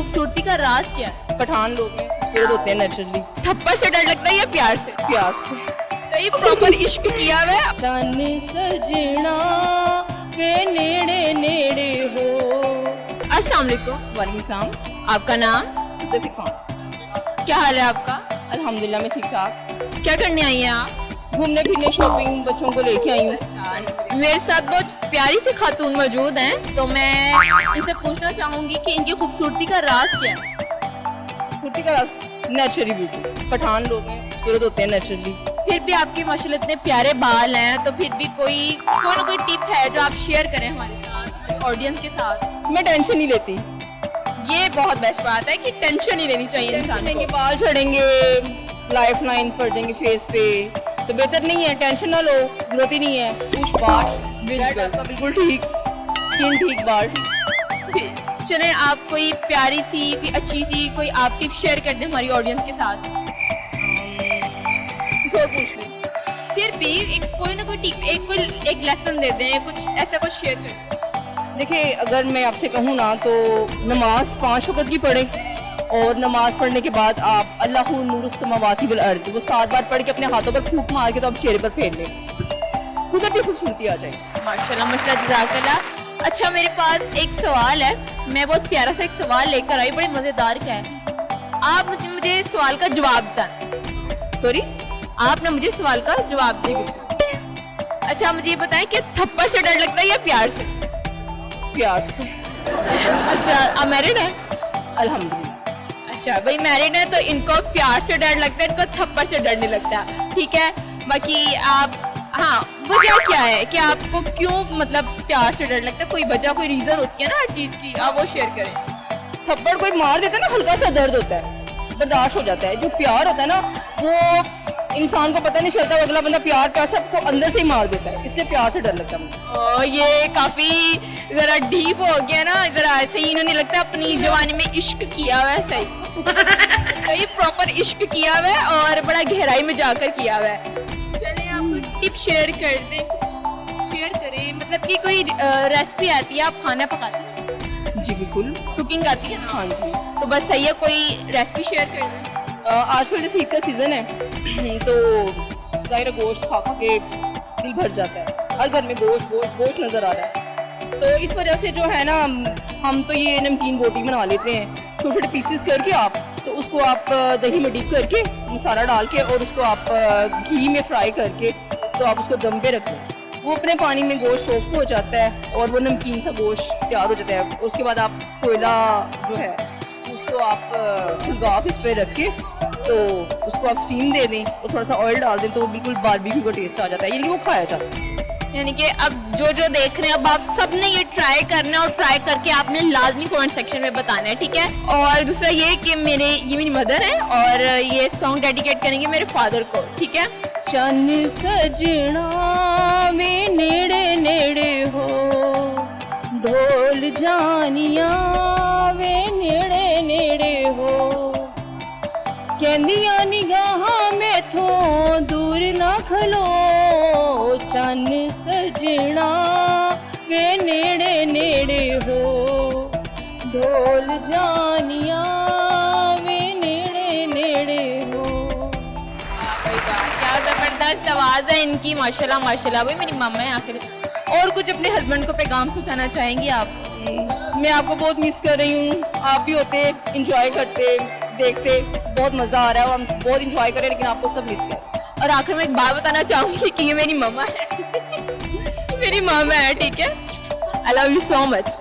खूबसूरती का राज क्या है? पठान लोग हैं, खूबसूरत होते हैं नेचुरली। थप्पड़ से डर लगता है या प्यार से? प्यार से। सही प्रॉपर इश्क किया हुआ है। चन सजना वे नेड़े नेड़े हो। अस्सलाम वालेकुम। वालेकुम सलाम। आपका नाम? सिद्दीक इरफान। क्या हाल है आपका? अल्हम्दुलिल्लाह मैं ठीक ठाक। क्या करने आई हैं आप? घूमने फिरने शॉपिंग बच्चों को लेके आई हूँ। मेरे साथ बहुत प्यारी सी खातून मौजूद हैं, तो मैं इनसे पूछना चाहूंगी कि इनकी खूबसूरती का राज क्या है? छुट्टी का रास नेचुरली ब्यूटी। पठान लोग हैं, खूबसूरत होते हैं नेचुरली। फिर भी आपके माशाल्लाह इतने प्यारे बाल हैं, तो फिर भी कोई ना कोई टिप है जो आप शेयर करें हमारे साथ, ऑडियंस के साथ? मैं टेंशन नहीं लेती। ये बहुत बेस्ट बात है कि टेंशन ही लेनी चाहिए इंसान लेंगे, को। बाल झड़ेंगे, लाइफ लाइन पड़ जाएंगे फेस पे, तो बेहतर नहीं है। टेंशन ना लो, जरूरत ही नहीं है। पूछ बाल बिल्कुल ठीक, स्किन ठीक, बाल ठीक। चलें, आप कोई प्यारी सी, कोई अच्छी सी, कोई आप टिप शेयर कर दें हमारी ऑडियंस के साथ। कुछ और पूछ ली। फिर भी कोई ना कोई टिप, एक लेसन दे दें, कुछ ऐसा कुछ शेयर कर दें। देखिए, अगर मैं आपसे कहूँ ना तो नमाज 5 वक़्त की पढ़े, और नमाज पढ़ने के बाद आप अल्लाहु नूरुस समावाति वल अर्द वो 7 बार पढ़ के अपने हाथों पर फूंक मार के तो आप चेहरे पर फेर लें, कुदरती खूबसूरती आ जाए। माशाल्लाह माशाल्लाह, जज़ाकल्लाह। अच्छा, मेरे पास एक सवाल है, मैं बहुत प्यारा सा एक सवाल लेकर आई, बड़े मज़ेदार का है। आप मुझे सवाल का जवाब दें। सॉरी, आप ना मुझे सवाल का जवाब दें। अच्छा, मुझे ये बताएं कि थप्पड़ से डर लगता है या प्यार से? प्यार से। अच्छा, आप मैरिड हैं? अल्हम्दुलिल्लाह। अच्छा भाई, मैरिड है तो इनको प्यार से डर लगता है, इनको थप्पड़ से डर नहीं लगता, ठीक है। बाकी आप, हाँ, वजह क्या है कि आपको क्यों मतलब प्यार से डर लगता है? कोई वजह, कोई रीजन होती है ना हर चीज की, आप वो शेयर करें। थप्पड़ कोई मार देता है ना, हल्का सा दर्द होता है, बर्दाश्त हो जाता है। जो प्यार होता है ना, वो इंसान को पता नहीं चलता, अगला बंदा प्यार प्यार सबको अंदर से ही मार देता है, इसलिए प्यार से डर लगता है मुझे। ये काफी जरा डीप हो गया ना, जरा ऐसे ही इन्होंने लगता है अपनी जवानी में इश्क किया हुआ है। सही प्रॉपर इश्क किया हुआ है और बड़ा गहराई में जाकर किया हुआ है। चलिए, आप टिप शेयर कर दें, कुछ शेयर करें, मतलब कि कोई रेसिपी आती है, आप खाना पकाते हैं? जी बिल्कुल। कुकिंग आती है ना? हाँ जी। तो बस सही है, कोई रेसिपी शेयर कर दें। आजकल जैसे ईद का सीज़न है तो ज़ाहिर गोश्त खा खा के दिल भर जाता है, हर घर में गोश्त गोश्त गोश्त नज़र आ रहा है। तो इस वजह से जो है ना, हम तो ये नमकीन बोटी बना लेते हैं, छोटे छोटे पीसेस करके आप, तो उसको आप दही में डिप करके मसाला डाल के और उसको आप घी में फ्राई करके तो आप उसको दम पे रख दें। वो अपने पानी में गोश्त सॉफ्ट हो जाता है और वो नमकीन सा गोश्त तैयार हो जाता है। उसके बाद आप कोयला जो है उसको आप सुलगा के उस पर रख के तो उसको आप स्टीम दे दें और थोड़ा सा ऑयल डाल दें, तो बिल्कुल बारबेक्यू का टेस्ट आ जाता है, यानी वो खाया जाता है। यानी कि अब जो देख रहे हैं, अब आप सब ने ये ट्राई करना है और ट्राई करके आपने लाजमी कमेंट सेक्शन में बताना है, ठीक है। और दूसरा ये कि ये मेरी मदर है और ये सॉन्ग डेडिकेट करेंगे मेरे फादर को, ठीक है। चन सजना में नेड़े नेड़े हो, ढोल जानिया वे नेड़े नेड़े हो, कहंदियां निगाहां में थो दूर ना खलो, चन सजना वे नेड़े नेड़े हो, ढोल जानिया वे नेड़े नेड़े हो। क्या जबरदस्त आवाज है इनकी, माशाल्लाह माशाल्लाह। भाई, मेरी मम्मा है आखिर। और कुछ अपने हस्बैंड को पैगाम पहुंचाना चाहेंगी आप? मैं आपको बहुत मिस कर रही हूँ, आप भी होते, इंजॉय करते, देखते, बहुत मज़ा आ रहा है, हम बहुत इंजॉय करें, लेकिन आपको सब मिस कर। और आखिर में एक बात बताना चाहूंगी कि ये मेरी मम्मा है। मेरी मम्मा है, ठीक है। I love you so much.